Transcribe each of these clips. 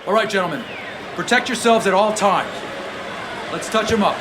All right, gentlemen. Protect yourselves at all times. Let's touch him up.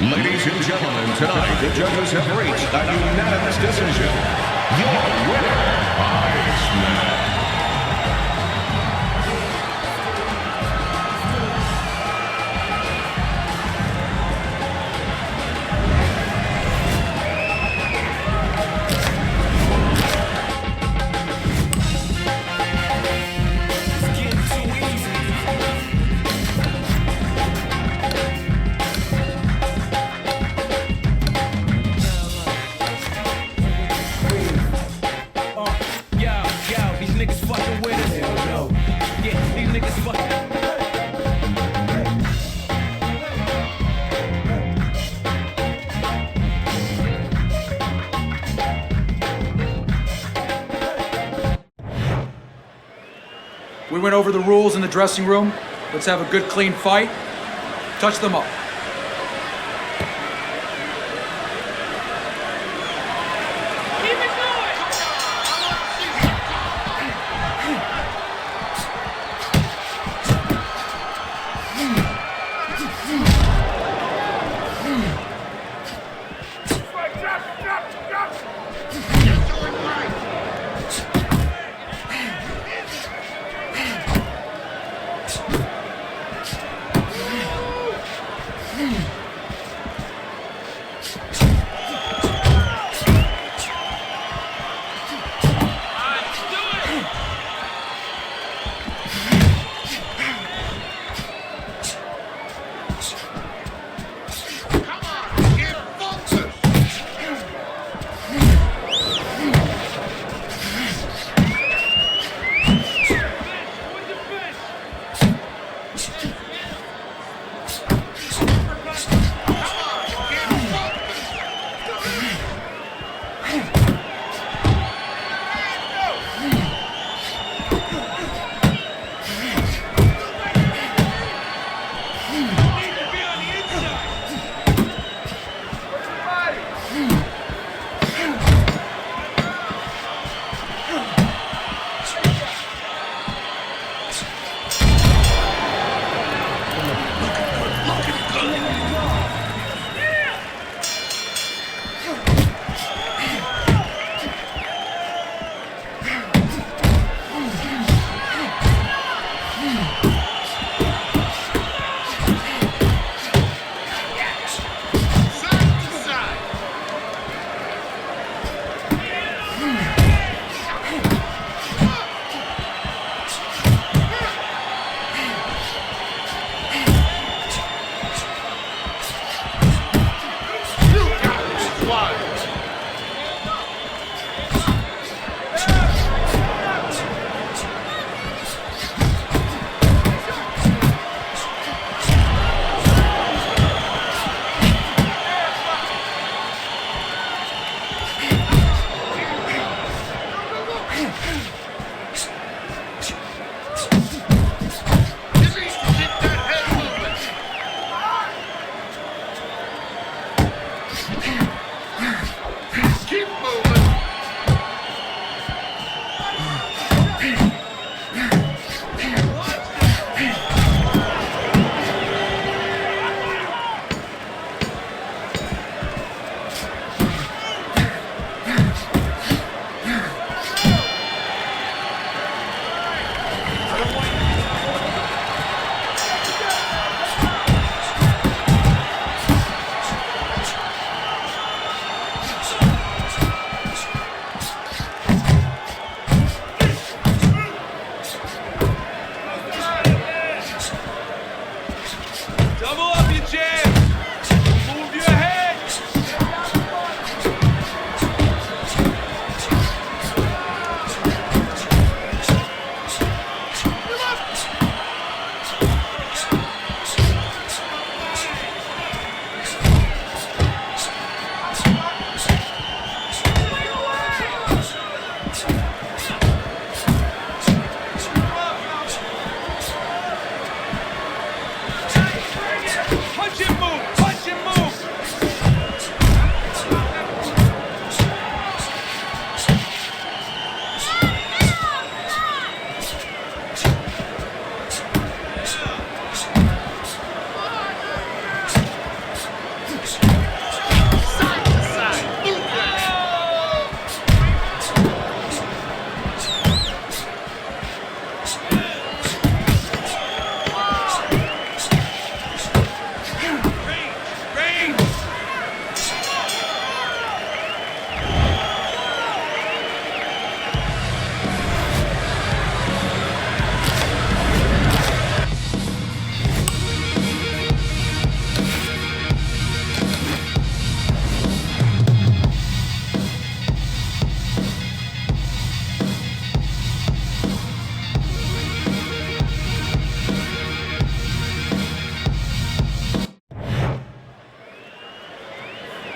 Ladies and gentlemen, tonight the judges have reached a unanimous decision. Your winner, Iceman. We went over the rules in the dressing room. Let's have a good, clean fight. Touch them up.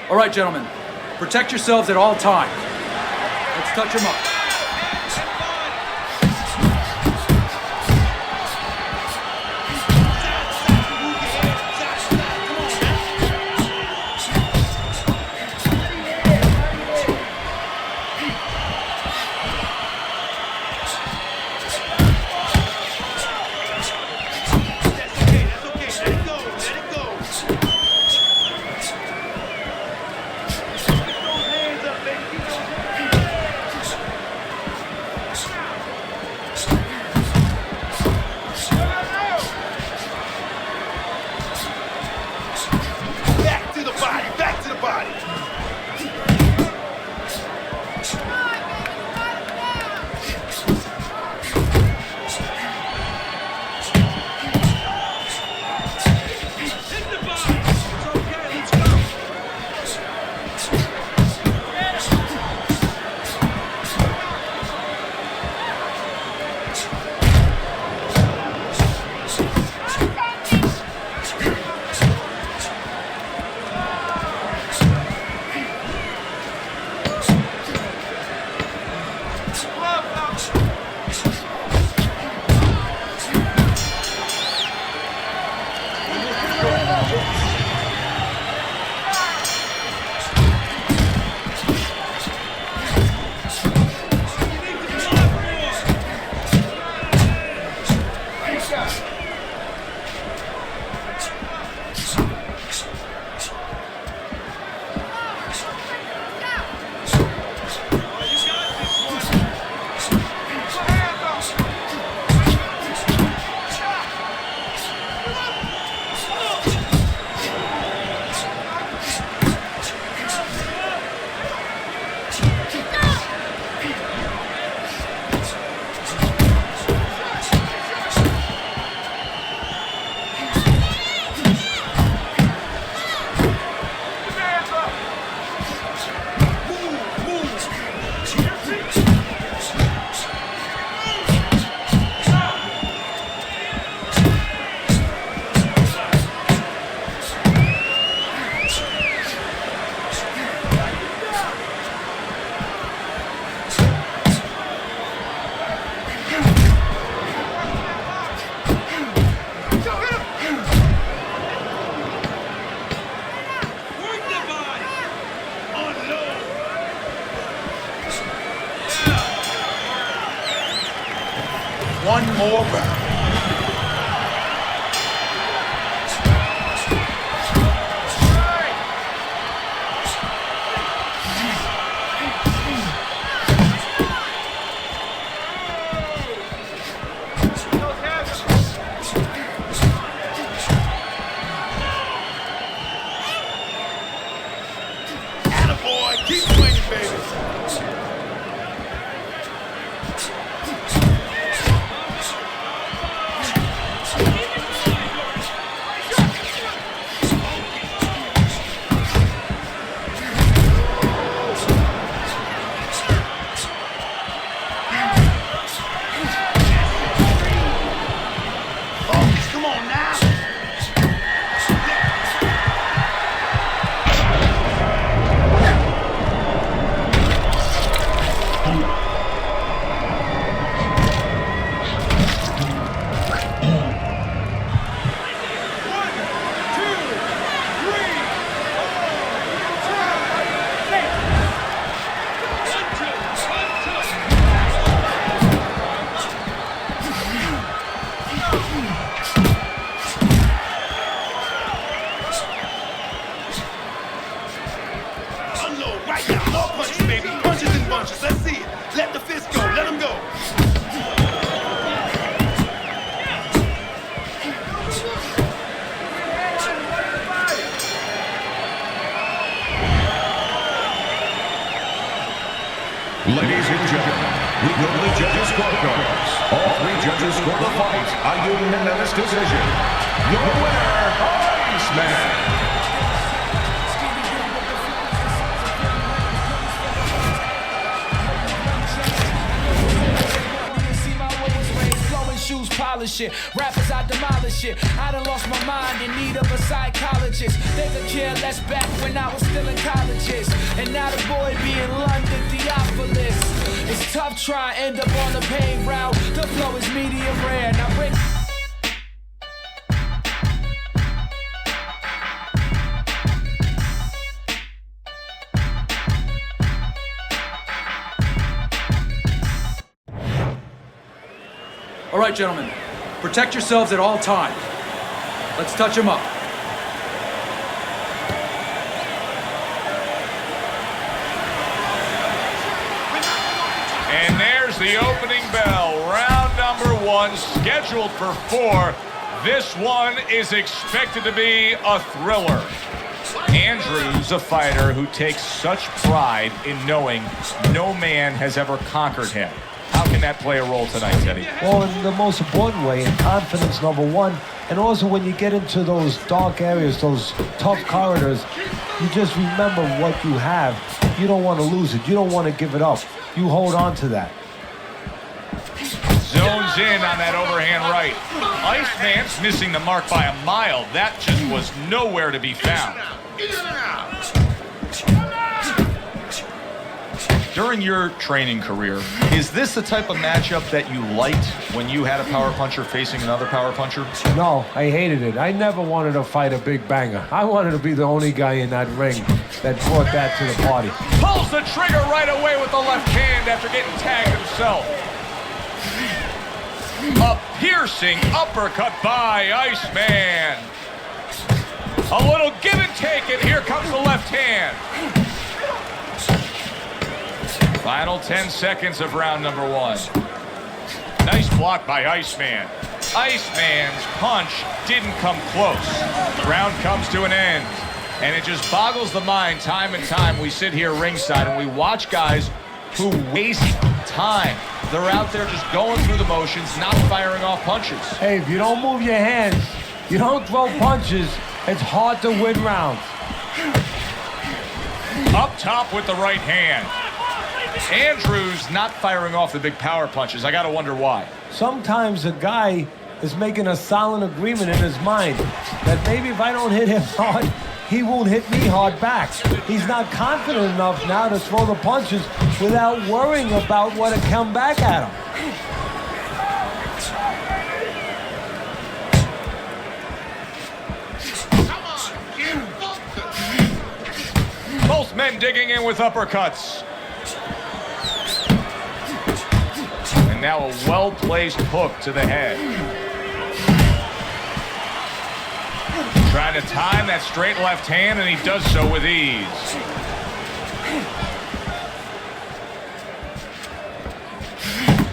All right, gentlemen, protect yourselves at all times. Let's touch them up. and gentlemen, we go to the judges' scorecards. All three judges score the fight a unanimous decision. Your winner, Iceman. Shoes polish it, rappers I demolish it. I done lost my mind in need of a psychologist. They could care less back when I was still in colleges. And now the boy be in London, Theophilus. It's tough trying to end up on the pain route. The flow is medium rare. Now bring All right, gentlemen. Protect yourselves at all times. Let's touch them up. And there's the opening bell. Round number 1, scheduled for 4. This one is expected to be a thriller. Andrew's a fighter who takes such pride in knowing no man has ever conquered him. How can that play a role tonight, Teddy? Well, in the most important way, in confidence, number one, and also when you get into those dark areas, those tough corridors, you just remember what you have. You don't want to lose it. You don't want to give it up. You hold on to that. Zones in on that overhand right. Iceman's missing the mark by a mile. That just was nowhere to be found. During your training career, is this the type of matchup that you liked when you had a power puncher facing another power puncher? No, I hated it. I never wanted to fight a big banger. I wanted to be the only guy in that ring that brought that to the party. Pulls the trigger right away with the left hand after getting tagged himself. A piercing uppercut by Iceman. A little give and take, and here comes the left hand. Final 10 seconds of round number 1. Nice block by Iceman. Iceman's punch didn't come close. Round comes to an end. And it just boggles the mind time and time. We sit here ringside and we watch guys who waste time. They're out there just going through the motions, not firing off punches. Hey, if you don't move your hands, you don't throw punches, it's hard to win rounds. Up top with the right hand. Andrews not firing off the big power punches. I gotta wonder why. Sometimes a guy is making a silent agreement in his mind that maybe if I don't hit him hard, he won't hit me hard back. He's not confident enough now to throw the punches without worrying about what will come back at him. Both men digging in with uppercuts. And now a well-placed hook to the head. Trying to time that straight left hand, and he does so with ease.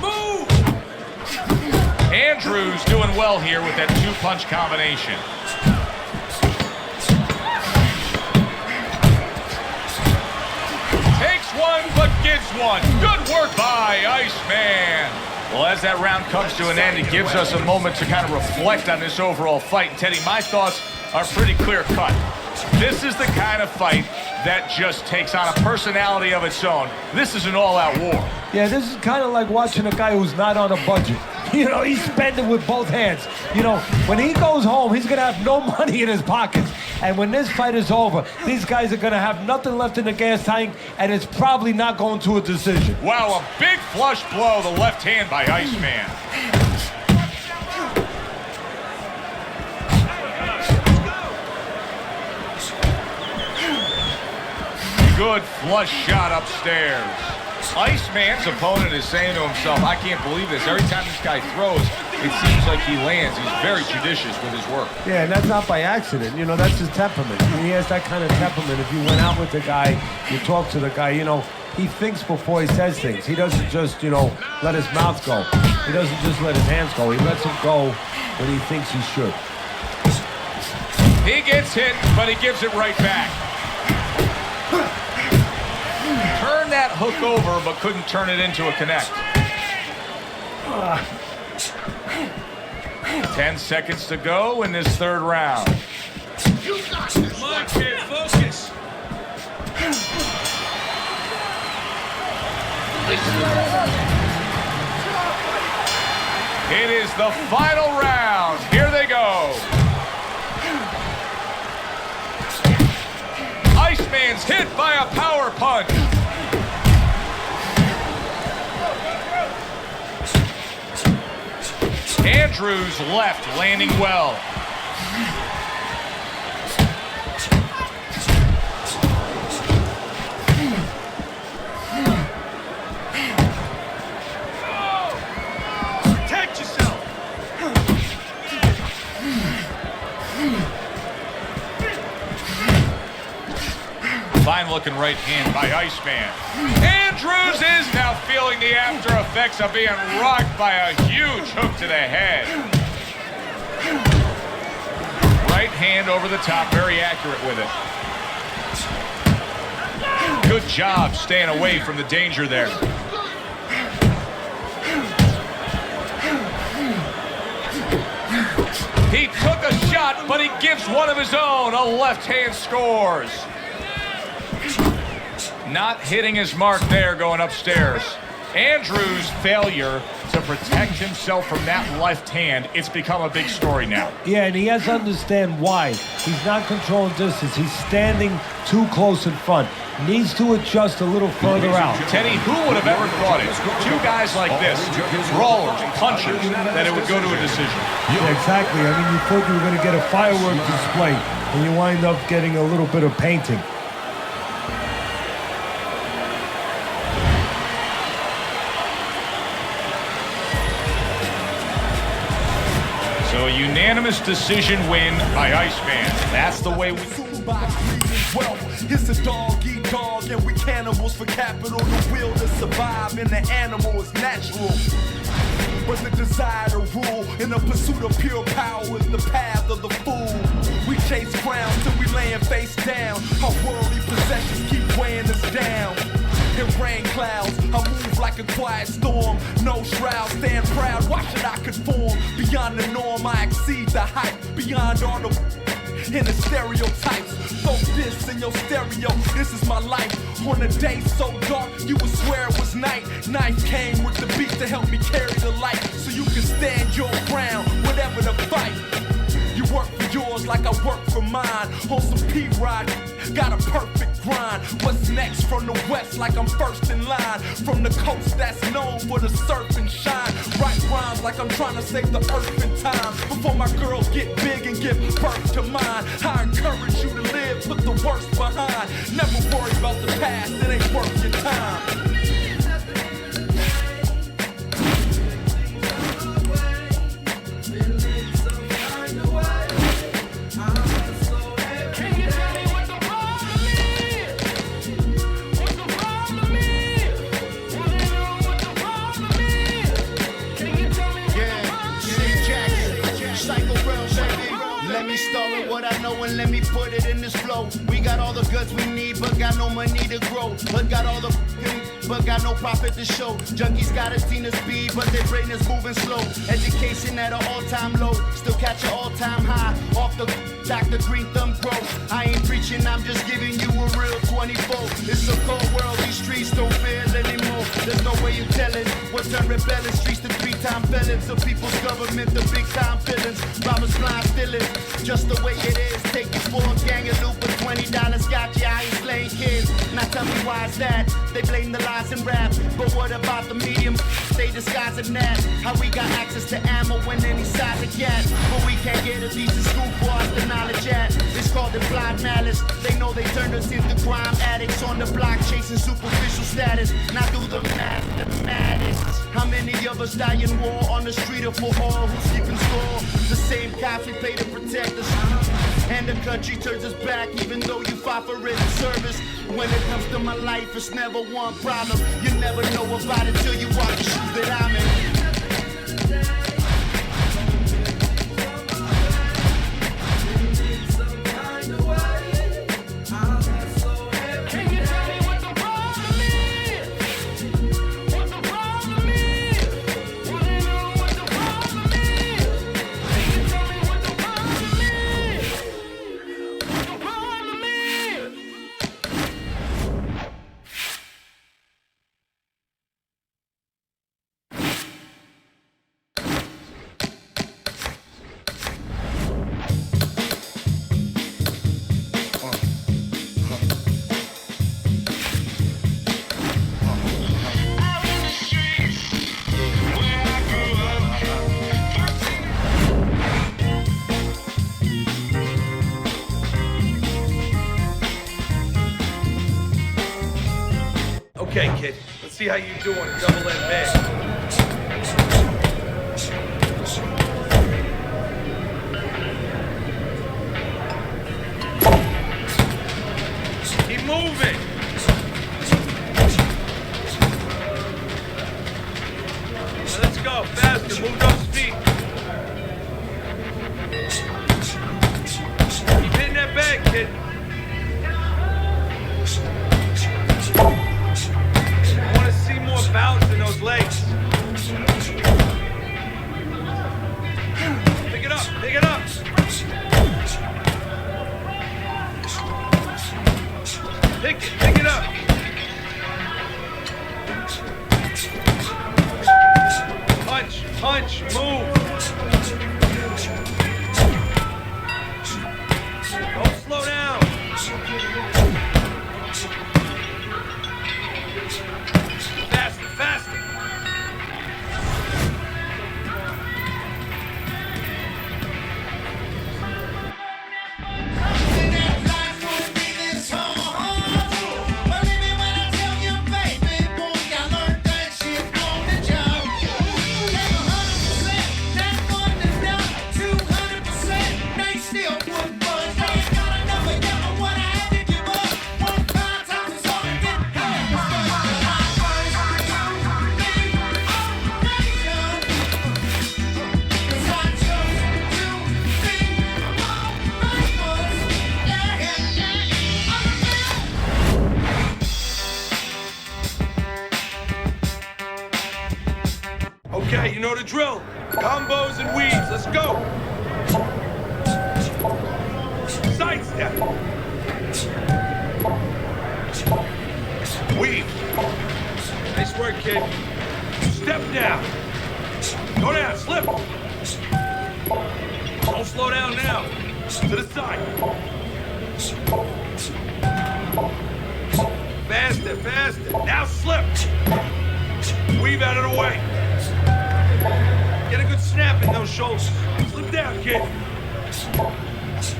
move. Andrews doing well here with that two-punch combination. Takes one, but gets one. Good work by Iceman. Well, as that round comes to an end, it gives us a moment to kind of reflect on this overall fight. And Teddy, my thoughts are pretty clear-cut. This is the kind of fight that just takes on a personality of its own. This is an all-out war. Yeah, this is kind of like watching a guy who's not on a budget. You know, he's spending with both hands. You know, when he goes home, he's going to have no money in his pockets. And when this fight is over, these guys are going to have nothing left in the gas tank, and it's probably not going to a decision. Wow, a big flush blow, the left hand by Iceman. Good flush shot upstairs. Iceman's opponent is saying to himself, I can't believe this. Every time this guy throws, it seems like he lands. He's very judicious with his work. Yeah, and that's not by accident. You know, that's his temperament. He has that kind of temperament. If you went out with the guy, you talk to the guy, you know, he thinks before he says things. He doesn't just, you know, let his mouth go. He doesn't just let his hands go. He lets them go when he thinks he should. He gets hit, but he gives it right back. Turned that hook over, but couldn't turn it into a connect. 10 seconds to go in this third round. Come on, kid, focus. It is the final round. Here they go. Iceman's hit by a power punch. Andrews left, landing well. Protect yourself. Fine looking right hand by Iceman. Andrews is now feeling the after effects of being rocked by a huge hook to the head. Right hand over the top, very accurate with it. Good job staying away from the danger there. He took a shot, but he gives one of his own. A left hand scores. Not hitting his mark there going upstairs. Andrews' failure to protect himself from that left hand, it's become a big story now. Yeah, and he has to understand why. He's not controlling distance. He's standing too close in front. Needs to adjust a little further out. Teddy, who would have ever thought it? Two guys like this, brawlers, punchers, that it would go to a decision. Yeah, exactly. I mean, you thought you were going to get a firework display, and you wind up getting a little bit of painting. So a unanimous decision win by Iceman. That's the way we... It's a dog-eat-dog, and we cannibals for capital. The will to survive in the animal is natural. But the desire to rule in the pursuit of pure power is the path of the fool. We chase crowns till we laying face down. Our worldly possessions keep weighing us down. In rain clouds, I move like a quiet storm. No shroud, stand proud, why should I conform? Beyond the norm, I exceed the hype. Beyond all the in the stereotypes. Throw this in your stereo, this is my life. On a day so dark, you would swear it was night. Knife came with the beat to help me carry the light. So you can stand your ground, whatever the fight. You work for yours like I work for mine. On some P-Rod, got a perfect grind. What's next from the west like I'm first in line. From the coast that's known for the surf and shine. Write rhymes like I'm trying to save the earth in time. Before my girls get big and give birth to mine. I encourage you to live, put the worst behind. Never worry about the past, it ain't worth your time. What I know and let me put it in this flow. We got all the goods we need, but got no money to grow. But got all the but got no profit to show. Junkies got a team of speed, but their brain is moving slow. Education at an all-time low, still catch an all-time high. Off the Dr. Green Thumb grow. I ain't preaching, I'm just giving you a real 24. It's a cold world, these streets don't feel anymore. There's no way you're telling what's on rebelling streets to 3-time felons. The people's government, the big-time villains. Robbers blind stealing, just the way it is. Take you for a gang of loot for $20. Got you, I ain't slaying kids. Now tell me why is that? They blame the lies and rap, but what about the medium? They disguising that. How we got access to ammo when any size of cat, but we can't get a decent school for us the knowledge at. It's called implied malice. They know they turned us into crime addicts on the block chasing superficial status. Now do the mathematics. How many of us die in war on the street or for all who's keeping score? The same cops we pay to protect us. And the country turns us back even though you fought for it in service. When it comes to my life, it's never one problem. You never know about it till you walk the shoes that I'm in. Okay, kid. Let's see how you do on a double end bag. Keep moving. Now let's go. Faster. Move those feet. Keep hitting that bag, kid. I want to see more bounce in those legs. Pick it up. Pick it up. Pick it up. Punch, move. Don't slow down. Faster. Okay, you know the drill. Combos and weaves. Let's go. Sidestep. Weave. Nice work, kid. Step down. Go down. Slip. Don't slow down now. To the side. Faster. Now slip. Weave out of the way. Get a good snap in those shoulders. Slip down, kid.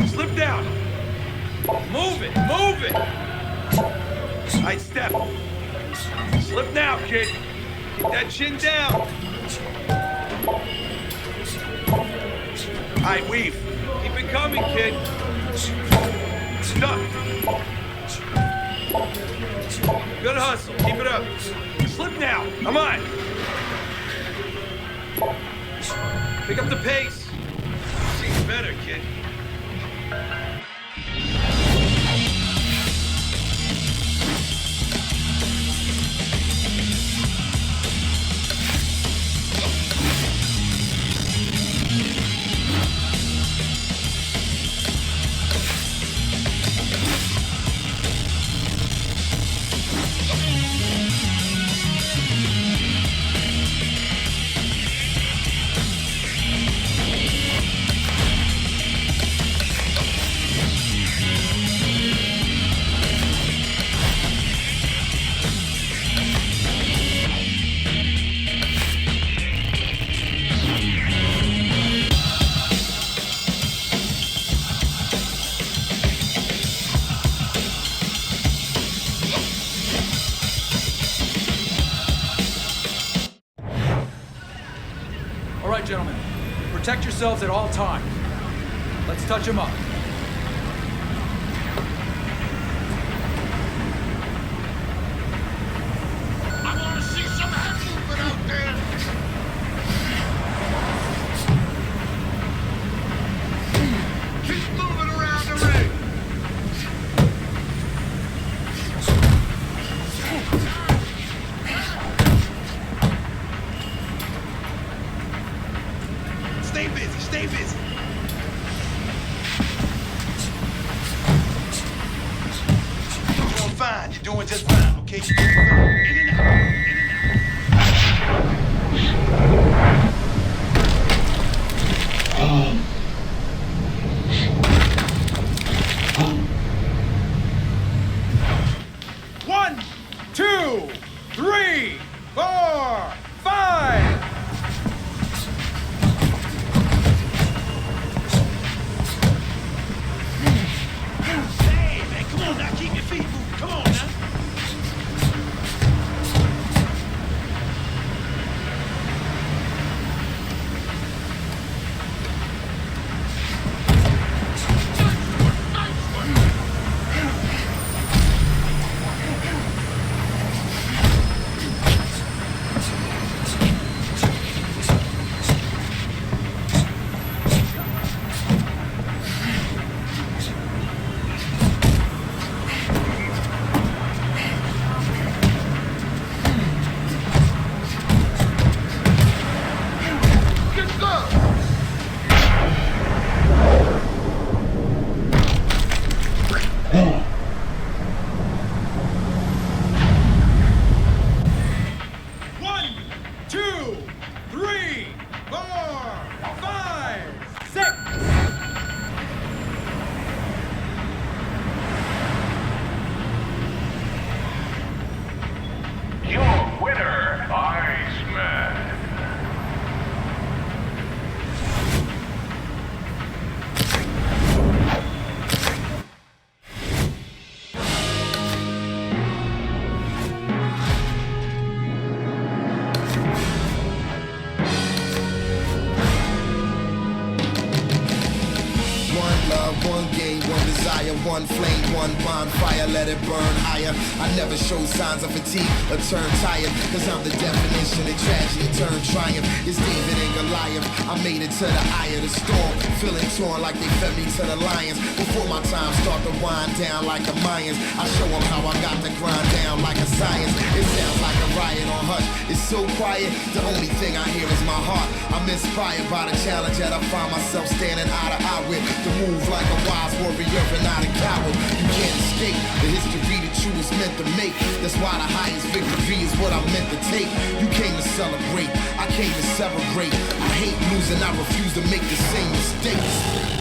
Slip down. Move it. Nice step. Slip now, kid. Keep that chin down. All right, weave. Keep it coming, kid. Stuck. Good hustle. Keep it up. Slip now. Come on. Pick up the pace. Seems better, kid. All right, gentlemen. Protect yourselves at all times. Let's touch them up. I want to see some hand movement out there. Keep moving around the ring. Stay busy. You're doing fine. You're doing just fine, okay? You're doing fine. In and out. 1, 2, 3, 4, 5. Hey, man, come on now. Keep your feet moving. Come on now. love, one game, one desire, one flame, one bonfire, let it burn higher. I never show signs of fatigue or turn tired, cause I'm the definition of tragedy turned triumph. It's David and Goliath, I made it to the eye of the storm, feeling torn like they fed me to the lions. Before my time start to wind down like the Mayans, I show them how I got to grind down like a science. It sounds like a riot on hush, it's so quiet, the only thing I hear is my heart. I'm inspired by the challenge that I find myself standing eye to eye with, to move like a wise warrior and not a coward. You can't escape the history that you was meant to make. That's why the highest victory is what I'm meant to take. You came to celebrate, I came to celebrate. I hate losing, I refuse to make the same mistakes.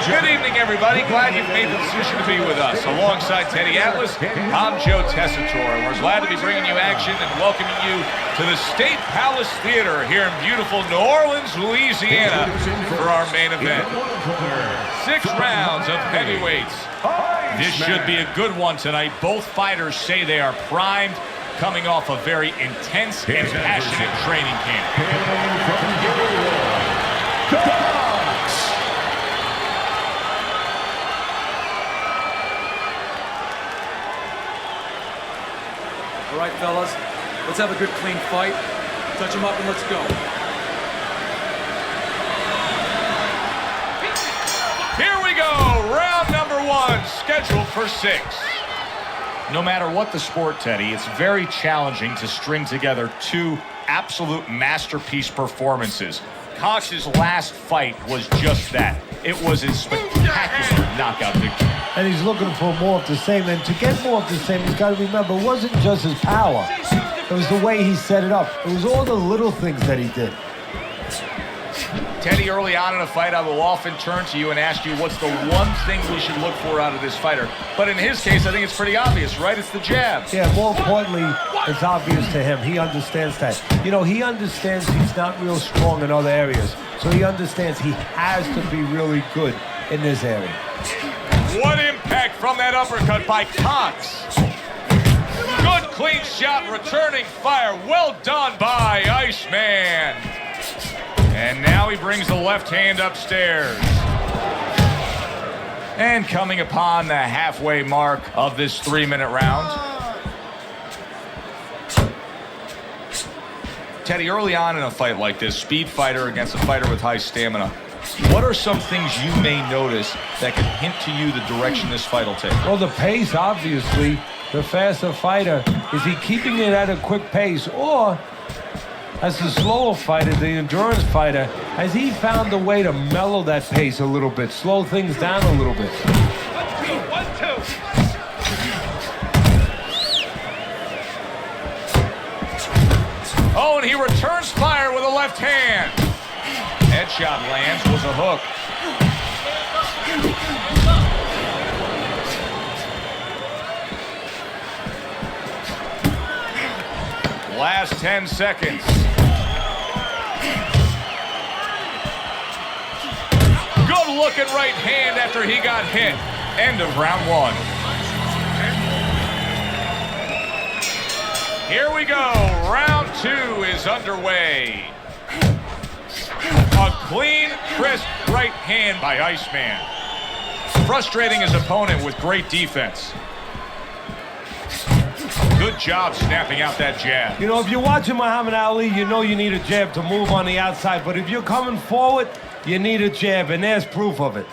Good evening, everybody. Glad you've made the decision to be with us. Alongside Teddy Atlas, I'm Joe Tessitore. We're glad to be bringing you action and welcoming you to the State Palace Theater here in beautiful New Orleans, Louisiana for our main event. 6 rounds of heavyweights. This should be a good one tonight. Both fighters say they are primed, coming off a very intense and passionate training camp. All right, fellas, let's have a good, clean fight. Touch him up and let's go. Here we go, round number 1, scheduled for 6. No matter what the sport, Teddy, it's very challenging to string together 2 absolute masterpiece performances. Cox's last fight was just that. It was a spectacular knockout victory. And he's looking for more of the same. And to get more of the same, he's got to remember, it wasn't just his power. It was the way he set it up. It was all the little things that he did. Teddy, early on in a fight, I will often turn to you and ask you what's the one thing we should look for out of this fighter. But in his case, I think it's pretty obvious, right? It's the jab. Yeah, more importantly, it's obvious to him. He understands that. You know, he understands he's not real strong in other areas. So he understands he has to be really good in this area. What impact from that uppercut by Cox. Good clean shot, returning fire. Well done by Iceman. And now he brings the left hand upstairs. And coming upon the halfway mark of this 3-minute round. Teddy, early on in a fight like this, speed fighter against a fighter with high stamina, what are some things you may notice that could hint to you the direction this fight will take? Well, the pace, obviously. The faster fighter, is he keeping it at a quick pace? Or, as the slower fighter, the endurance fighter, has he found a way to mellow that pace a little bit, slow things down a little bit? 1, 2. Oh, and he returns fire with a left hand. Headshot lands, was a hook. Last 10 seconds. Good looking right hand after he got hit. End of round 1. Here we go. Round 2 is underway. A clean, crisp right hand by Iceman. Frustrating his opponent with great defense. Good job snapping out that jab. You know, if you're watching Muhammad Ali, you know you need a jab to move on the outside. But if you're coming forward, you need a jab, and there's proof of it.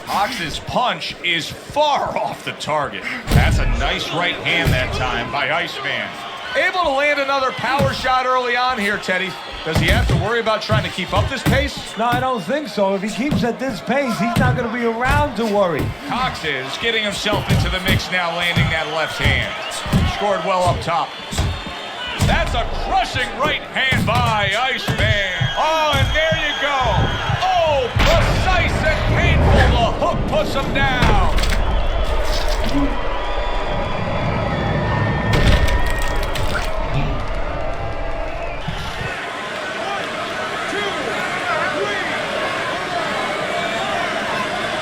Cox's punch is far off the target. That's a nice right hand that time by Iceman. Able to land another power shot early on here, Teddy. Does he have to worry about trying to keep up this pace? No, I don't think so. If he keeps at this pace, he's not going to be around to worry. Cox is getting himself into the mix now, landing that left hand. Scored well up top. That's a crushing right hand by Iceman. Oh, and there you go. Oh, precise and painful. The hook puts him down.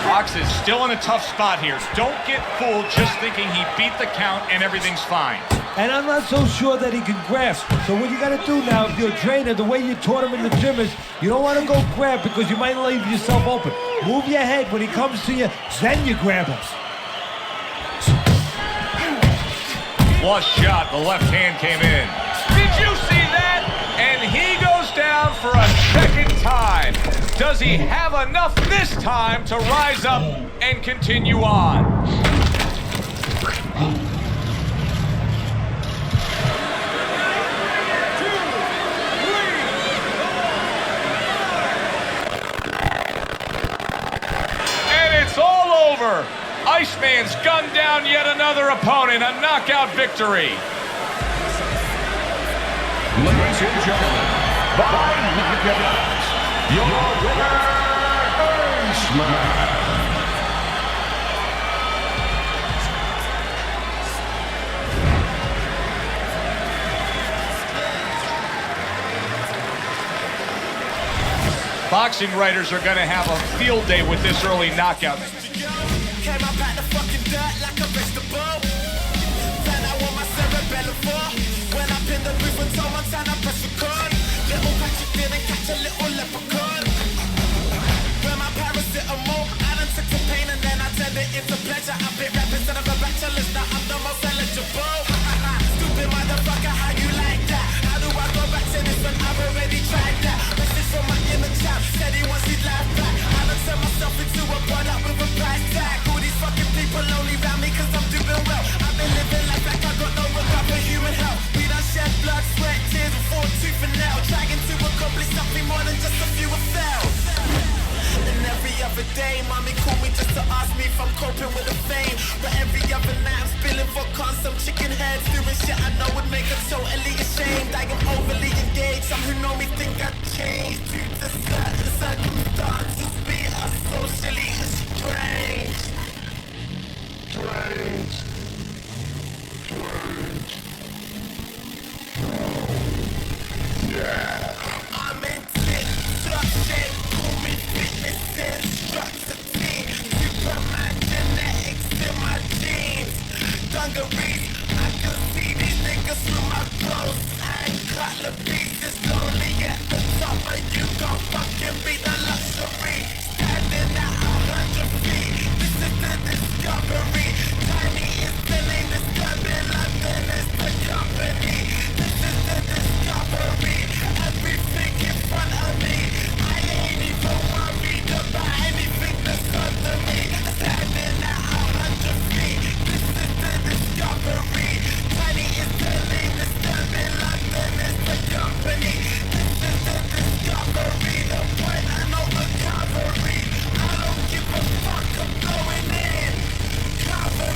Cox is still in a tough spot here. Don't get fooled just thinking he beat the count and everything's fine. And I'm not so sure that he can grab. So what you got to do now, if you're a trainer, the way you taught him in the gym is you don't want to go grab because you might leave yourself open. Move your head when he comes to you, then you grab him. Flush shot, the left hand came in. Did you see that? And he goes down for a second time. Does he have enough this time to rise up and continue on? And it's all over. Iceman's gunned down yet another opponent, a knockout victory. Ladies and gentlemen, by knockout, your winner, Iceman. Boxing writers are going to have a field day with this early knockout. Came out back the fucking dirt like a vegetable. Then I want my cerebellum for. When I pin the roof and told Montana press record. Little Patrick didn't catch a little leprechaun. When my paracetamol, I done took some pain and then I turned it into pleasure. I bit rap instead of a bachelor's, now I'm the most eligible. Stupid motherfucker, how you like that? How do I go back to this when I've already tried that? Message from my inner child, said he wants his life back. I done turned myself into a product with a price tag. All these fucking people only round me cause I'm doing well. I've been living life like I got no regard for human health. We done shed blood, sweat, tears before tooth and nail. Trying to accomplish something more than just a few affails. And every other day, mommy called me just to ask me if I'm coping with the fame. But every other night I'm spilling vodka on some chicken heads, doing shit I know would make her totally ashamed. I am overly engaged, some who know me think I changed due to certain circumstances. We are socially estranged. I'm in TikTok shape, call me fitness instructor team. Superman genetics in my jeans. Dungarees, I can see these niggas through my clothes. And cutler pieces lonely at the top, but you gon' fucking be the luxury. Standing at 100 feet, this is the discovery. Tiny is the name, disturbing London is the company. This is the discovery. Everything in front of me, I ain't even worried about anything that's under me. Standing at 100 feet, this is the discovery. Tiny is the name, disturbing London is the company. This is the discovery, the point I know recovery. I don't give a fuck, I'm going in. Cover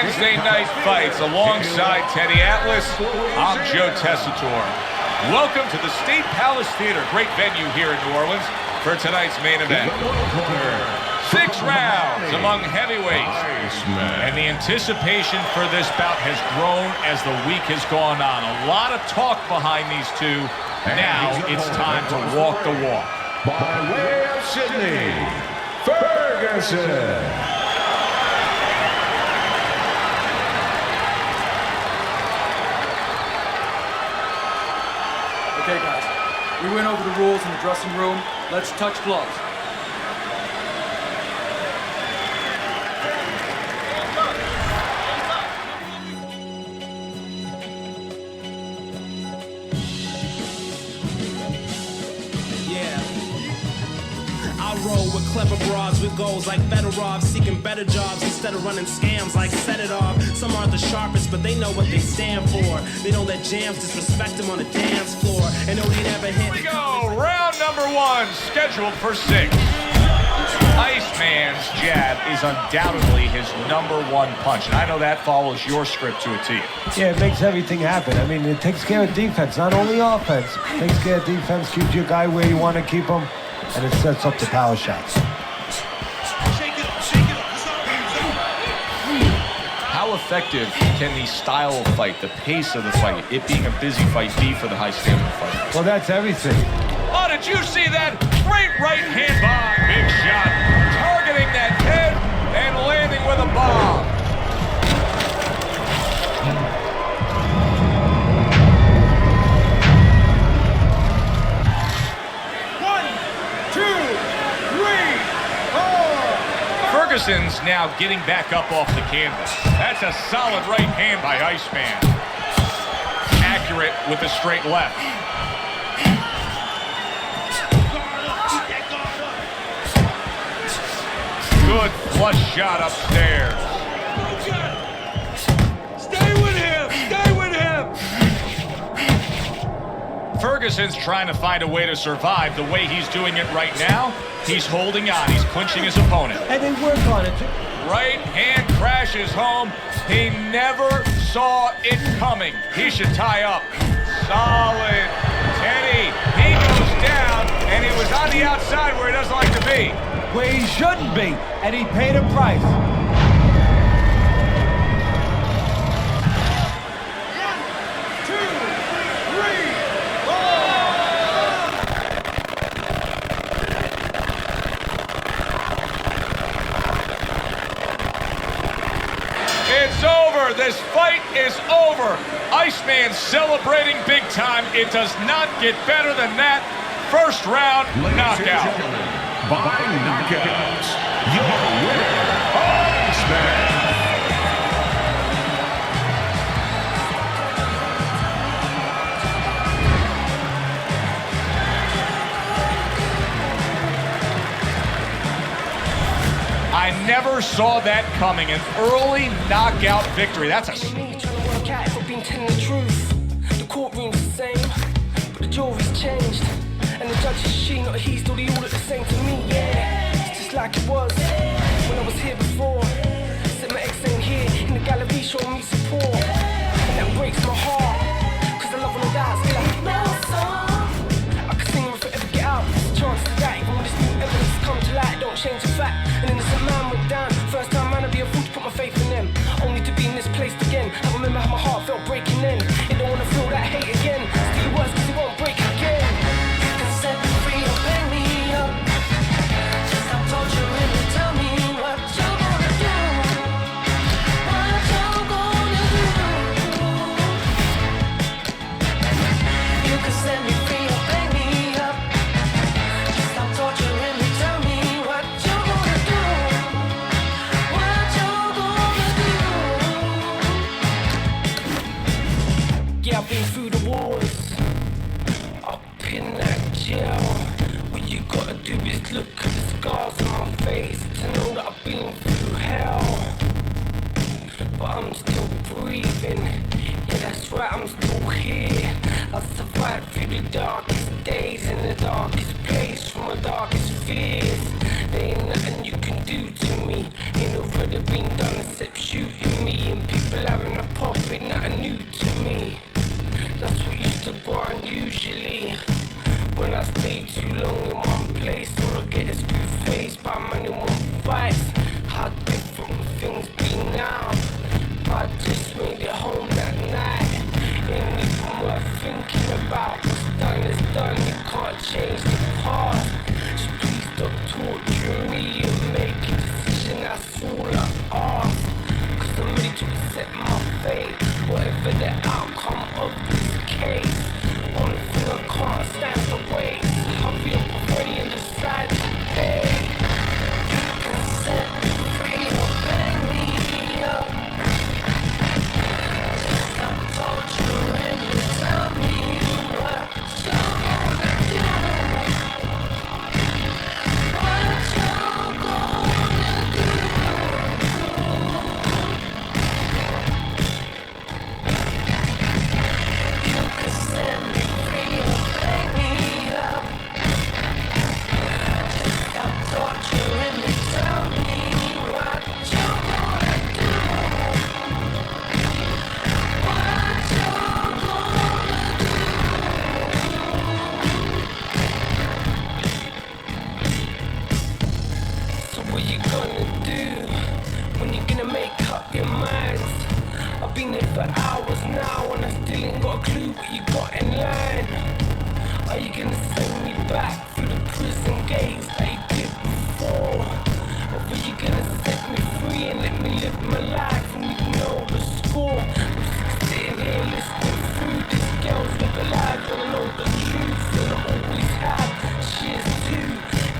Wednesday Night Fights alongside Teddy Atlas. I'm Joe Tessitore. Welcome to the State Palace Theater, great venue here in New Orleans, for tonight's main event. 6 rounds among heavyweights. And the anticipation for this bout has grown as the week has gone on. A lot of talk behind these two. Now it's time to walk the walk. By way of Sydney, Ferguson. Okay, guys. We went over the rules in the dressing room. Let's touch gloves. Roll with clever broads with goals like Fedorov, seeking better jobs instead of running scams like Set It Off. Some aren't the sharpest, but they know what they stand for. They don't let jams disrespect them on the dance floor, and know they never hit. Here we go, round number 1, scheduled for 6. Iceman's jab is undoubtedly his #1 punch, and I know that follows your script to a T. Yeah, it makes everything happen. I mean, it takes care of defense, not only offense. It takes care of defense, keeps your guy where you want to keep him, and it sets up the power shots. How effective can the style of fight, the pace of the fight, it being a busy fight, be for the high-stamina fighter? Well, that's everything. Oh, did you see that? Great right hand bomb. Big shot. Targeting that head and landing with a bomb. Ferguson's now getting back up off the canvas. That's a solid right hand by Iceman. Accurate with the straight left. Good flush shot upstairs. Stay with him! Stay with him! Ferguson's trying to find a way to survive. The way he's doing it right now, he's holding on. He's clinching his opponent. And they work on it. Right hand crashes home. He never saw it coming. He should tie up. Solid. Teddy, he goes down, and he was on the outside where he doesn't like to be. Where he shouldn't be, and he paid a price. It's over. This fight is over. Iceman celebrating big time. It does not get better than that. First round knockout. By knockouts, your winner, Iceman. I never saw that coming. An early knockout victory. That's a... Me trying to work out if I've been telling the truth. The courtroom's the same, but the jury's changed. And the judge is she, not he, still they all look the same to me, yeah. It's just like it was when I was here before. Said my ex ain't here, in the gallery showing me support. And that breaks my heart, cause I love when I die, still like no song. I could sing if I ever get out, there's a chance of that. Even when this new evidence come to light, don't change the fact. An innocent man went down, first time man I'd be a fool to put my faith in them. Only to be misplaced again, I remember how my heart felt breaking in. You don't wanna feel that hate again, still worse cause it won't break again. Set me free or bang me up. Just stop torturing me, tell me what you're gonna do. What you're gonna do. You can set me free or bang me up. Just stop torturing me, tell me what you're gonna do. What you're gonna do. Yeah, I've been through the wars. In that jail, what you gotta do is look at the scars on my face to know that I've been through hell. But I'm still breathing, yeah that's right, I'm still here. I survived through the darkest days in the darkest place, from my darkest fears. There ain't nothing you can do to me, ain't already been done except shooting me and too long in one place, or I get a screw face by man in one fight. How different things be now. I just made it home that night. Ain't even worth thinking about. What's done is done, you can't change the past. So please stop torturing me and make a decision, that's all I ask. Cause I'm ready to accept my fate, whatever the outcome of this case. Only thing I can't stand the wait. I'll be up already and decide to pay. You can set me free or bang me up. Stop torturing me, tell me what you wanna do. What you gonna do? You can set me free or bang me up. Stop torturing me, tell me what you wanna do. What you gonna do? So what you gonna do when you gonna make up your minds? I've been here for hours now and I still ain't got a clue what you got in line. Are you gonna send me back through the prison gates that you did before? Or are you gonna set me free and let me live my life and we know the score? I'm sitting here listening through these girls live alive and I know the truth and I always have. She is too.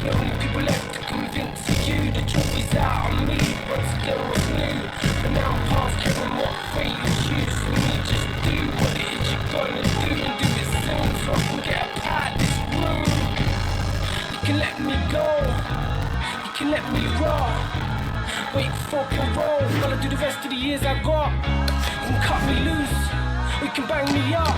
The only people left to convince you the truth is out on me. Once again was new, but now I'm past caring what fate you choose. So you just do what it is you're gonna do and do it soon so I can get up out of this room. You can let me go, you can let me roll. Wait for parole, while I do the rest of the years I got. You can cut me loose, or you can bang me up.